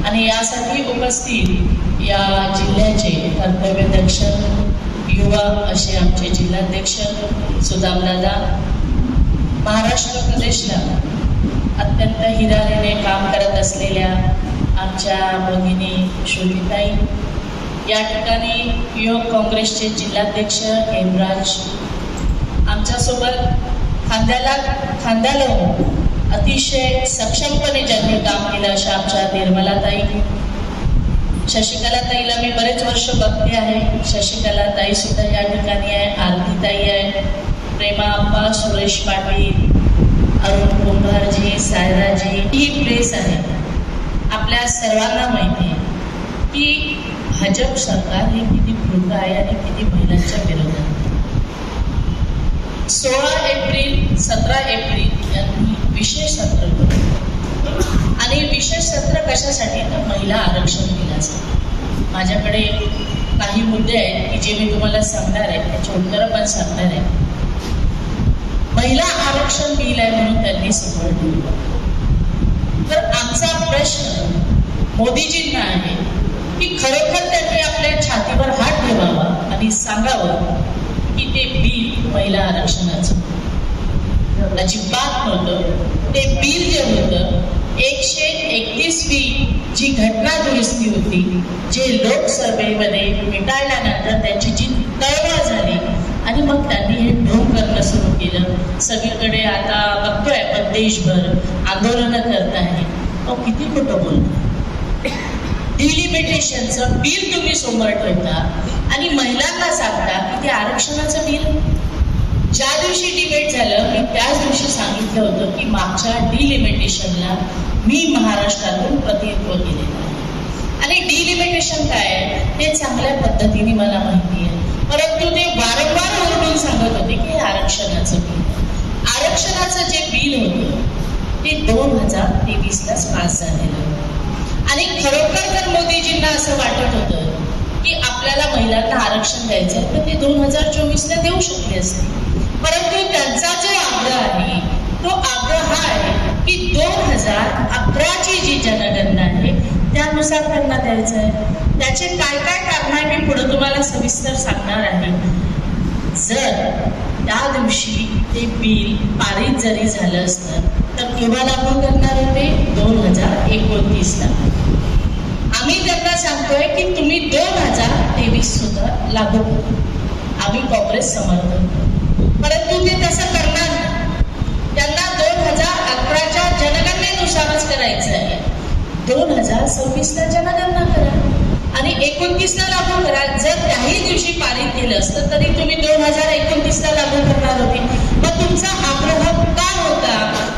आणि यासाठी उपस्थित या जिल्ह्याचे कर्तव्यदक्ष युवा असे आमचे जिल्हाध्यक्ष सुदामदादा, महाराष्ट्र प्रदेशला अत्यंत हिरारीने काम करत असलेल्या आमच्या भगिनी श्रुतीताई, या ठिकाणी युवक काँग्रेसचे जिल्हाध्यक्ष हेमराज, आमच्यासोबत खांद्याला खांदा लावून अतिशय सक्षमपणे ज्यांनी काम केलं अशा आमच्या निर्मलाताई, शशिकलाताईला मी बरेच वर्ष बघते आहे, शशिकलाताई सुद्धा या ठिकाणी आहे, आरतीताई आहे, प्रेमा अप्पा, सुरेश पाटील, अरुण कुंभारजी, सायराजी. ही प्लेस आहे. आपल्या सर्वांना माहिती आहे की भाजप सरकार हे किती खोटं आहे आणि किती महिलांच्या विरोधात. 16 एप्रिल 17 एप्रिल यांनी विशेष सत्र ठेवलं आणि विशेष सत्र कशासाठी तर महिला आरक्षण दिल्याचं. माझ्याकडे काही मुद्दे आहेत की जे मी तुम्हाला सांगणार आहे, त्याची उत्तरं पण सांगणार आहे. महिला आरक्षण बिल आहे म्हणून त्यांनी समोर ठेवलं. तर आमचा प्रश्न मोदीजींना आहे की खरोखर त्यांनी आपल्या छातीवर हात ठेवावा आणि सांगावं की ते बिल महिला आरक्षणाचं अजिबात नव्हतं. ते बिल जे होतं 131वी जी घटना दुरुस्ती होती, जे लोकसभेमध्ये मिटाळल्यानंतर त्यांची जी तळमळ झाली आणि मग त्यांनी हे ढोंग करणं सुरू केलं. सगळीकडे आता बघतोय आपण देशभर आंदोलनं करत आहे. किती खोटं बोलतो. डिलिमिटेशनचं बिल तुम्ही समोर ठेवता आणि महिलांना सांगता की ते आरक्षणाचं बिल. ज्या दिवशी डिबेट झालं मी त्याच दिवशी सांगितलं होतं की मागच्या डिलिमिटेशनला मी महाराष्ट्रातून प्रतिनिधित्व केलेलं आहे आणि डिलिमिटेशन काय आहे ते चांगल्या पद्धतीने मला माहिती आहे. परंतु ते वारंवार ओरडून सांगत होते की हे आरक्षणाचं बिल. आरक्षणाचं जे बिल होतं ते 2023लाच पास झालेलं आणि खरोखर जर मोदीजींना असं वाटत होतं की आपल्याला महिलांना आरक्षण द्यायचं तर ते 2024ला देऊ शकले असते. परंतु त्यांचा जो आग्रह आहे तो आग्रह हा आहे की 2011ची जी जनगणना आहे त्यानुसार त्यांना द्यायचं आहे. त्याचे काय काय कारण आहे मी पुढे तुम्हाला सविस्तर सांगणार आहे. जर त्या दिवशी ते बिल पारित जरी झालं असतं तर केव्हा लागू करणार होते 2029ला. आम्ही त्यांना सांगतोय की तुम्ही 2023 सुद्धा लागू करा. आम्ही काँग्रेस समर्थन करतो. परंतु ते तसं करणार नाही. त्यांना 2011च्या जनगणनेनुसारच करायचं आहे. 2026ला जनगणना करा आणि 29ला लागू करा. जर त्याही दिवशी पारित केलं असतं तरी तुम्ही 2029ला लागू करणार होते. मग तुमचा आग्रह का होता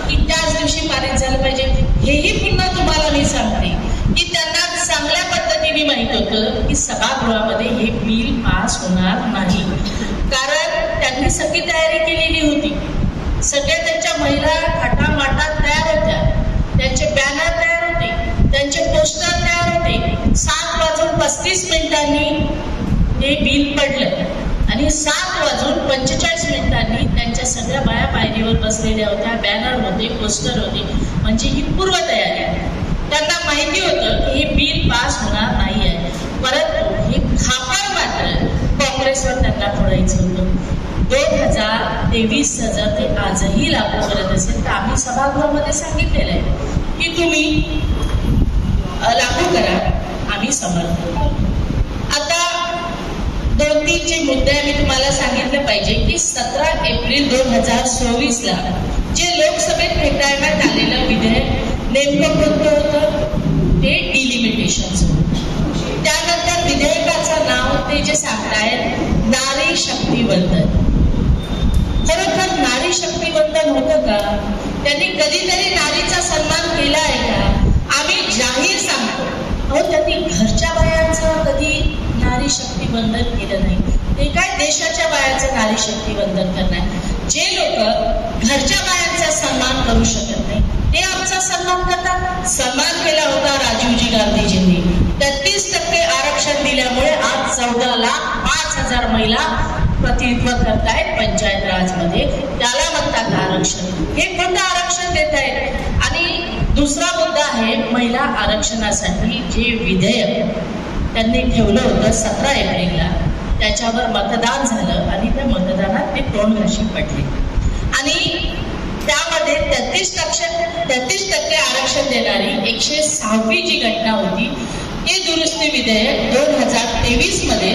की त्याच दिवशी पारित झालं पाहिजे. हेही पुन्हा तुम्हाला मी सांगते की त्यांना चांगल्या पद्धतीने माहित होतं की सभागृहामध्ये हे बिल पास होणार नाही. कारण त्यांनी सगळी तयारी केलेली होती. सगळ्या त्यांच्या महिला थाटामाटात तयार होत्या. त्यांचे बॅनर तयार होते, त्यांचे पोस्टर तयार होते. 7:35 हे बिल पडलं आणि 7:45 त्यांच्या सगळ्या बाया पायरीवर बसलेल्या होत्या. बॅनर होते, पोस्टर होते. म्हणजे ही पूर्वतयारी. त्यांना माहिती होतं की हे बिल पास होणार नाही आहे. परंतु हे खापर मात्र काँग्रेसवर त्यांना फोडायचं होतं. 2023 जर ते आजही लागू करत असेल तर आम्ही सभागृहामध्ये सांगितलेलं आहे की तुम्ही लागू करा, आम्ही समर्थन करू. आता 2-3 जे मुद्दे मी तुम्हाला सांगितलं पाहिजे की 17 एप्रिल 2024ला जे लोकसभेत फेटाळण्यात आलेलं विधेयक नेमकं कोणतं होतं ते डिलिमिटेशनचं होतं. त्यानंतर विधेयकाचं नाव ते जे सांगतायत नारी शक्तीवंदन. खरोखर नारी शक्तीवंदन होतं का? त्यांनी कधीतरी नारीचा सन्मान केला आहे का? आम्ही जाहीर सांगतो अहो त्यांनी घरच्या बायांचं कधी नारी शक्तीवंदन केलं नाही. ते काय देशाच्या बायांचं नारी शक्तीवंदन करणार. जे लोक घरच्या बायांचा सन्मान करू शकत नाही ते आमचा सन्मान करतात. सन्मान केला होता राजीवजी गांधीजींनी. 33% आरक्षण दिल्यामुळे आज 14,05,000 महिला प्रतिनिधित्व करतायत पंचायत राजमध्ये. त्याला म्हणतात आरक्षण. हे कोणतं आरक्षण देत आहेत आणि दुसरा मुद्दा आहे महिला आरक्षणासाठी जे विधेयक त्यांनी ठेवलं होतं 17 एप्रिलला, त्याच्यावर मतदान झालं आणि त्या मतदानात ते तोंडघाशी पडले आणि त्यामध्ये 33% आरक्षण देणारी 106वी जी घटना होती, हे दुरुस्ती विधेयक 2023 मध्ये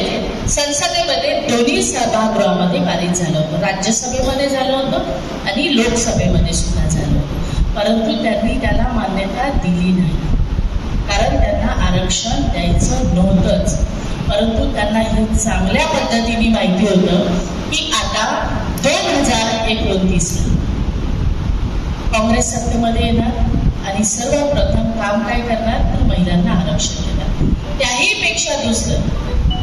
संसदेमध्ये दोन्ही सभागृहामध्ये पारित झालं होतं. राज्यसभेमध्ये झालं होतं आणि लोकसभेमध्ये सुद्धा झालं होतं, परंतु त्यांनी त्याला मान्यता दिली नाही, कारण त्यांना आरक्षण द्यायचं नव्हतंच. परंतु त्यांना हे चांगल्या पद्धतीने माहिती होतं की आता 2029 काँग्रेस सत्तेमध्ये येणार आणि सर्वप्रथम काम काय करणार तर महिलांना आरक्षण देणार. त्याही पेक्षा दुसरं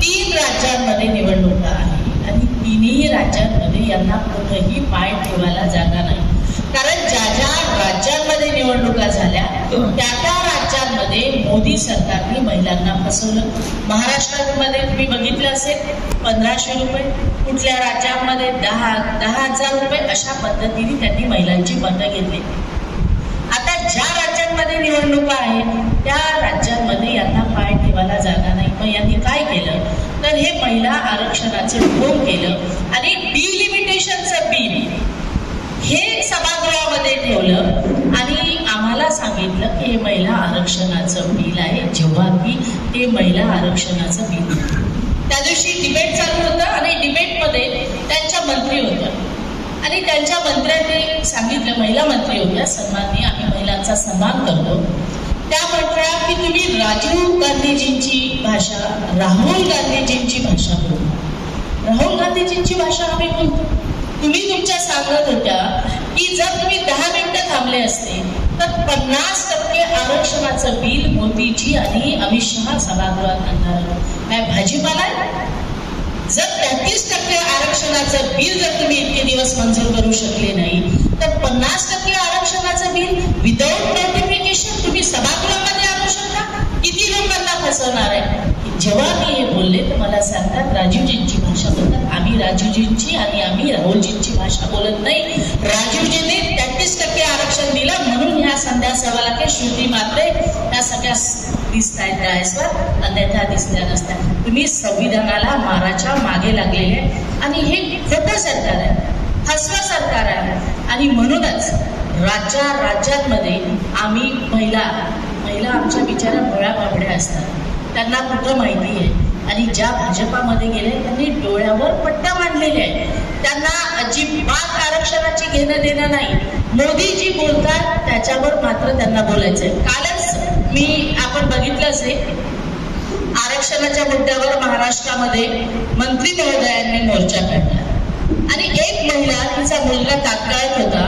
3 राज्यांमध्ये निवडणुका आहे आणि 3ही राज्यांमध्ये यांना कुठेही पाय ठेवायला जागा नाही, कारण ज्या ज्या राज्यांमध्ये निवडणुका झाल्या त्या राज्यांमध्ये मोदी सरकारने महिलांना फसवलं. महाराष्ट्रामध्ये तुम्ही बघितलं असेल 1500 रुपये, कुठल्या राज्यांमध्ये 10,000 रुपये, अशा पद्धतीने त्यांनी महिलांची मतं घेतली. आता ज्या राज्यांमध्ये निवडणुका आहेत त्या राज्यांमध्ये यांना पाय ठेवायला जागा नाही. मग यांनी काय केलं तर हे महिला आरक्षणाचं ढोंग केलं आणि डिलिमिटेशनचं बिल हे सभागृहामध्ये ठेवलं आणि आम्हाला सांगितलं की हे महिला आरक्षणाचं बिल आहे, जेव्हा की ते महिला आरक्षणाचं बिल. त्या दिवशी डिबेट चालू होतं आणि डिबेटमध्ये त्यांच्या मंत्री होत्या आणि त्यांच्या मंत्र्यांनी सांगितलं, महिला मंत्री होत्या, सन्माननीय, आम्ही महिलांचा सन्मान करतो. त्या म्हटल्या की तुम्ही राजीव गांधीजींची भाषा, राहुल गांधीजींची भाषा बोलतो. राहुल गांधीजींची भाषा आम्ही बोलतो. तुम्ही तुमच्या सांगत होत्या की जर तुम्ही 10 मिनिटं थांबले असते तर 50% आरक्षणाचं बिल मोदीजी आणि अमित शहा सभागृहात आणणार. काय भाजीपाला? जर 33% आरक्षणाचं बिल जर तुम्ही इतके दिवस मंजूर करू शकले नाही तर 50% आरक्षणाचं बिल विदाऊट नोटिफिकेशन तुम्ही सभागृहामध्ये आणू शकता? किती लोकांना फसवणार आहे? जेव्हा मी हे बोलले तर मला सांगतात राजीवजींची भाषा बोलतात. आम्ही राजीवजींची आणि आम्ही राहुलजींची भाषा बोलत नाही. राजीवजींनी 33% आरक्षण दिलं म्हणून ह्या संध्या सवाला के श्रुती मात्रे ह्या सगळ्या दिसत आहेत डायसवर, अन्यथा दिसल्या नसत्या. तुम्ही संविधानाला माराच्या मागे लागलेले आणि हे खोटं सरकार आहे, फसवं सरकार आहे आणि म्हणूनच राज्यांमध्ये आम्ही महिला आमच्या बिचाऱ्या भोळ्या बाबड्या असतात, त्यांना कुठं माहिती आहे. आणि ज्या भाजपामध्ये गेले त्यांनी डोळ्यावर पट्ट्या मांडलेल्या आहेत, त्यांना अजिबात आरक्षणाची घेणं देणं नाही. मोदीजी बोलतात त्याच्यावर मात्र त्यांना बोलायचंय. कालच आपण बघितलं असेल आरक्षणाच्या मुद्द्यावर महाराष्ट्रामध्ये मंत्री महोदयांनी मोर्चा काढला आणि एक महिला, तिचा मुलगा तात्काळत होता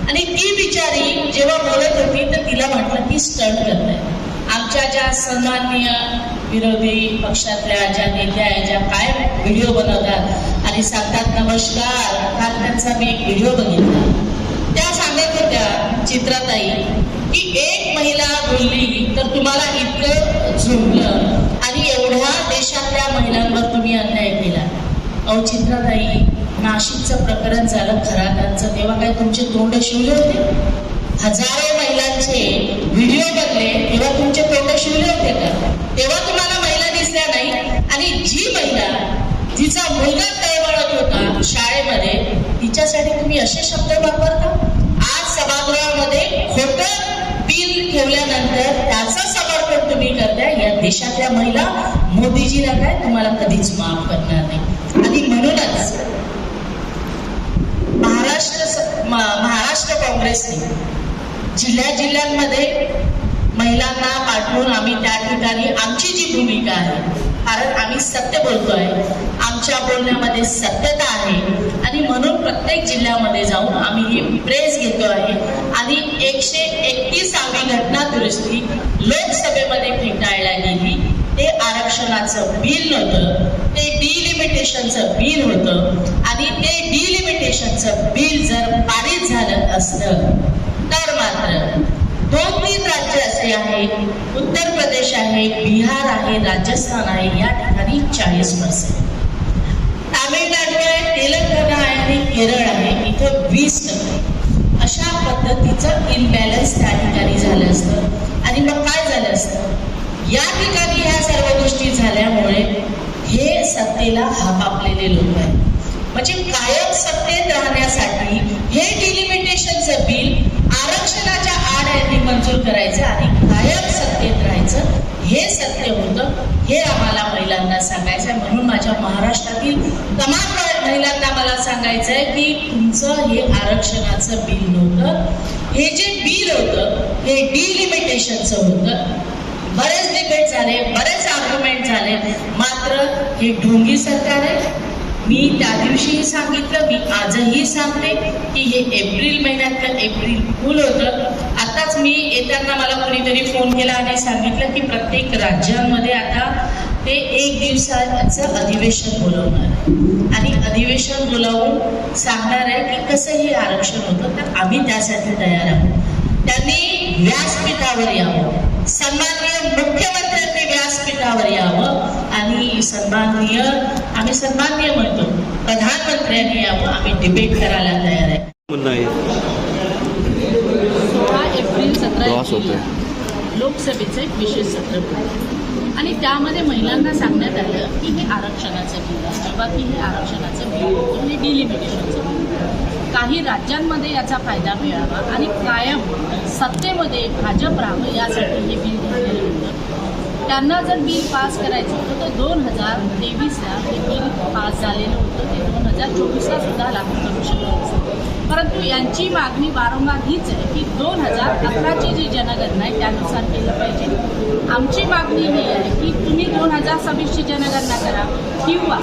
आणि ती बिचारी जेव्हा बोलत होती तर तिला म्हटलं की स्टंट करताय. आमच्या ज्या सन्माननीय विरोधी पक्षातल्या ज्या नेत्या आहेत, ज्या काय व्हिडिओ बनवतात आणि सांगतात नमस्कार, काल त्यांचा मी एक व्हिडिओ बघितला, त्या सांगत होत्या चित्राताई की एक महिला बोलली तर तुम्हाला इतकं झुंबलं आणि एवढ्या देशातल्या महिलांवर तुम्ही अन्याय केला. अहो चित्राताई, नाशिकचं प्रकरण झालं खरातांचं, तेव्हा काय तुमचे तोंड शिवले होते? हजारो महिलांचे व्हिडिओ बनले तेव्हा तुमचे तोंड शिवले होते का? तेव्हा तुम्हाला महिला दिसल्या नाही. आणि जी महिला जिचा मुलगा तळमळत होता शाळेमध्ये, तिच्यासाठी तुम्ही असे शब्द वापरता? आज सभागृहामध्ये खोटं बिल ठेवल्यानंतर त्याचं समर्थन तुम्ही करताय. या देशातल्या महिला मोदीजीला काय तुम्हाला कधीच माफ करणार नाही. आणि म्हणूनच महाराष्ट्र काँग्रेसने जिल्ह्यांमध्ये महिलांना पाठवून आम्ही त्या ठिकाणी आमची जी भूमिका आहे, कारण आम्ही सत्य बोलतोय, आमच्या बोलण्यामध्ये सत्यता आहे आणि म्हणून प्रत्येक जिल्ह्यामध्ये जाऊन आम्ही ही प्रेस घेतो आहे. आणि 131वी घटना दुरुस्ती लोकसभेमध्ये फेटाळल्या गेली. ते आरक्षणाचं बिल नव्हतं, ते डिलिमिटेशनचं बिल होतं आणि ते डिलिमिटेशनचं बिल जर पारित झालं असतं तर मात्र 2-3 राज्य असे आहेत, उत्तर प्रदेश आहे, बिहार आहे, राजस्थान आहे, या ठिकाणी 40%, तामिळनाडू आहे, तेलंगणा आहे आणि केरळ आहे, इथं 20%. अशा पद्धतीचं इम्बॅलन्स त्या ठिकाणी झालं असतं. आणि मग काय झालं असतं, या ठिकाणी ह्या सर्व गोष्टी झाल्यामुळे हे सत्तेला हपापलेले लोक आहेत. म्हणजे कायम सत्तेत राहण्यासाठी हे डिलिमिटेशनचं बिल आरक्षणाच्या आड यांनी मंजूर करायचं आणि कायम सत्तेत राहायचं हे सत्य होतं. हे आम्हाला महिलांना सांगायचं आहे. म्हणून माझ्या महाराष्ट्रातील तमाम महिलांना मला सांगायचं आहे की तुमचं हे आरक्षणाचं बिल नव्हतं. हे जे बिल होतं हे डिलिमिटेशनचं होतं. बरेच डिबेट झाले, बरेच आर्ग्युमेंट झाले, मात्र हे ढोंगी सरकार आहे. मी त्या दिवशीही सांगितलं, मी आजही सांगते की हे एप्रिल महिन्यातलं एप्रिल फूल होतं. आताच मी येताना मला कोणीतरी फोन केला आणि सांगितलं की प्रत्येक राज्यांमध्ये आता ते 1 दिवसाचं अधिवेशन बोलवणार आहे आणि अधिवेशन बोलावून सांगणार आहे की कसं हे आरक्षण होतं. तर आम्ही त्यासाठी तयार आहोत. त्यांनी व्यासपीठावर यावं, सन्माननीय मुख्यमंत्र्यांनी व्यासपीठावर यावं आणि आम्ही सन्माननीय म्हणतो प्रधानमंत्र्यांनी यावं. आम्ही डिबेट करायला तयार आहे. 16 एप्रिल 17 एप्रिल लोकसभेचं एक विशेष सत्र होतं आणि त्यामध्ये महिलांना सांगण्यात आलं की हे आरक्षणाचं बिल आहे, जेव्हा की हे आरक्षणाचं बिल होतं हे डिलिमिटेशनचं बिल होतं. काही राज्यांमध्ये याचा फायदा मिळावा आणि कायम सत्तेमध्ये भाजप राहावं यासाठी हे बिल घेतलेलं होतं. त्यांना जर बिल पास करायचं होतं तर 2023ला हे बिल पास झालेलं होतं. ते 2024ला सुद्धा लागू करू शकत असतं. परंतु यांची मागणी वारंवार हीच आहे की 2011ची जी जनगणना आहे त्यानुसार केलं पाहिजे. आमची मागणी ही आहे की तुम्ही 2026ची जनगणना करा किंवा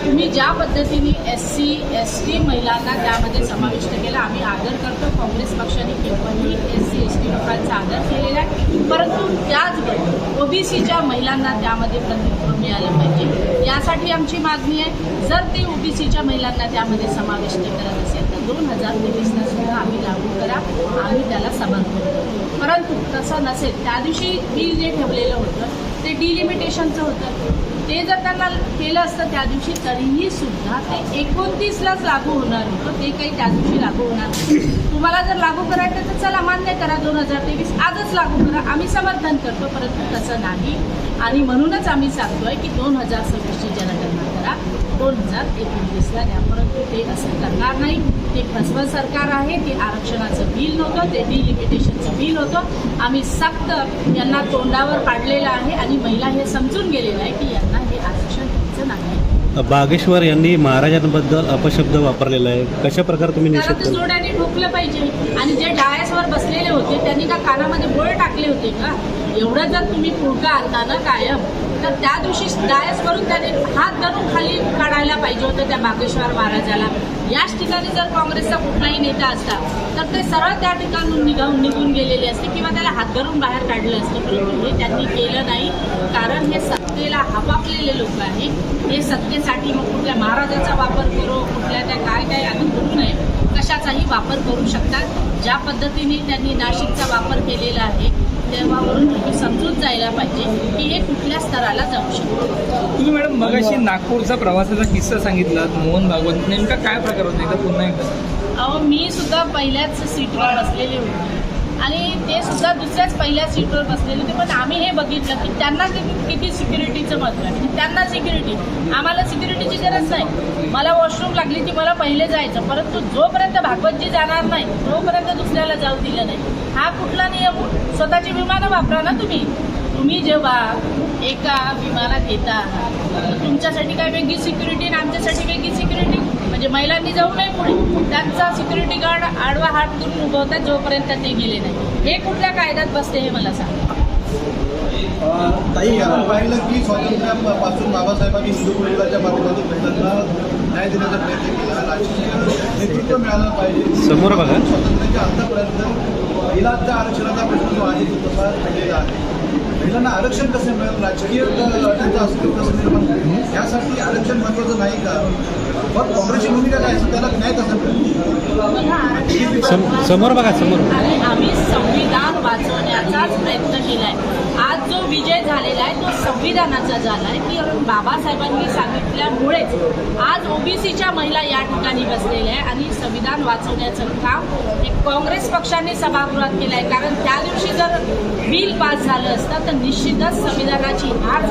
तुम्ही ज्या पद्धतीने SC ST महिलांना त्यामध्ये समाविष्ट केला, आम्ही आदर करतो. काँग्रेस पक्षाने केव्हाही SC ST लोकांचा आदर केलेला आहे, परंतु त्याचबरोबर OBCच्या महिलांना त्यामध्ये प्रतिनिधित्व मिळालं पाहिजे. यासाठी आमची मागणी आहे. जर ते OBCच्या महिलांना त्यामध्ये समाविष्ट करत असेल तर 2023ला सुद्धा आम्ही लागू करा, आम्ही त्याला समर्थन करू. परंतु तसं नसेल, त्या दिवशी बिल जे ठेवलेलं होतं ते डिलिमिटेशनचं होतं. ते जर त्यांना केलं असतं त्या दिवशी तरीही सुद्धा ते 29लाच लागू होणार होतं. ते काही त्या दिवशी लागू होणार नाही. तुम्हाला जर लागू करायचं तर चला मान्य करा, 2023 आजच लागू करा, आम्ही समर्थन करतो. परंतु तसं नाही आणि म्हणूनच आम्ही सांगतोय की 2026ची जनगणना करा, 2029ला द्या. परंतु ते असं करणार नाही. ते फसवं सरकार आहे. ते आरक्षणाचं बिल नव्हतं, ते डिलिमिटेशनचं बिल होतं. आम्ही सक्त यांना तोंडावर पाडलेलं आहे आणि महिला हे समजून गेलेलं आहे की यांना हे आरक्षण द्यायचं नाही. बागेश्वर यांनी महाराजांबद्दल अपशब्द वापरलेला आहे, कशा प्रकारे तुम्ही त्याला निषेध तर करता? जोड्याने ठोकलं पाहिजे. आणि जे डायसवर बसलेले होते त्यांनी का कानामध्ये बोळ टाकले होते का? एवढं जर तुम्ही पुळका आणता ना कायम, तर त्या दिवशी डायसवरून त्याने हात धरून खाली काढायला पाहिजे होतं त्या बागेश्वर महाराजाला. याच ठिकाणी जर काँग्रेसचा कुठलाही नेता असता तर ते सरळ त्या ठिकाणून निघून गेलेले असते किंवा त्याला हात धरून बाहेर काढलं असतं. परंतु हे त्यांनी केलं नाही, कारण हे सत्तेला हपापलेले लोक आहे. हे सत्तेसाठी मग कुठल्या महाराजाचा वापर करो, कुठल्या त्या काय आधी करू नये, कशाचाही वापर करू शकतात. ज्या पद्धतीने त्यांनी नाशिकचा वापर केलेला आहे तेव्हावरून तुम्ही समजून जायला पाहिजे की हे कुठल्या स्तराला जाऊ शकतो. तुम्ही मॅडम मगाशी नागपूरचा प्रवासाचा किस्सा सांगितला, मोहन भागवत, नेमका काय प्रकार होता एकदा पुन्हा एकदा? अहो, मी सुद्धा पहिल्याच सीटवर बसलेले होते आणि ते सुद्धा दुसऱ्याच पहिल्या सीटवर बसलेले होते. पण आम्ही हे बघितलं की त्यांना किती सिक्युरिटीचं महत्त्व आहे. त्यांना सिक्युरिटी, आम्हाला सिक्युरिटीची गरज नाही. मला वॉशरूम लागली की मला पहिले जायचं, परंतु जोपर्यंत भागवतजी जाणार नाही तोपर्यंत दुसऱ्याला जाऊ दिलं नाही. हा कुठला नियम? स्वतःची विमानं वापरा ना तुम्ही. तुम्ही जेव्हा एका विमानात येता आहात तुमच्यासाठी काय वेगळी सिक्युरिटी आणि आमच्यासाठी वेगळी सिक्युरिटी? म्हणजे महिलांनी जाऊ नये पुढे, त्यांचा सिक्युरिटी गार्ड आडवा हात करून उभवतात जोपर्यंत ते गेले नाही. हे कुठल्या कायद्यात बसते हे मला सांगा. ताई, आपण पाहिलं की स्वातंत्र्यापासून बाबासाहेबांनी हिंदू परिवाराच्या माध्यमातून महिलांना न्याय देण्याचा प्रयत्न केला. राजकीय नेतृत्व मिळालं पाहिजे. समोर बघा. स्वातंत्र्याच्या आतापर्यंत महिलांच्या आरक्षणाचा प्रश्न जो आहे तो तसा पडलेला आहे. महिलांना आरक्षण कसं मिळेल, राजकीय लढ्याचं अस्तित्व कसं निर्माण होईल, यासाठी आरक्षण महत्त्वाचं नाही का? मग काँग्रेसची भूमिका काय असेल, त्याला न्याय कसा मिळेल? समोर बघा, समोर. आणि आम्ही संविधान वाचवण्याचाच प्रयत्न केलाय. आज जो विजय झालेला आहे तो संविधानाचा झाला आहे की बाबासाहेबांनी सांगितल्यामुळेच आज ओबीसीच्या महिला या ठिकाणी बसलेल्या आहे आणि संविधान वाचवण्याचं काम हे काँग्रेस पक्षाने सभागृहात केलं आहे. कारण त्या दिवशी जर बिल पास झालं असतं तर निश्चितच संविधानाची हार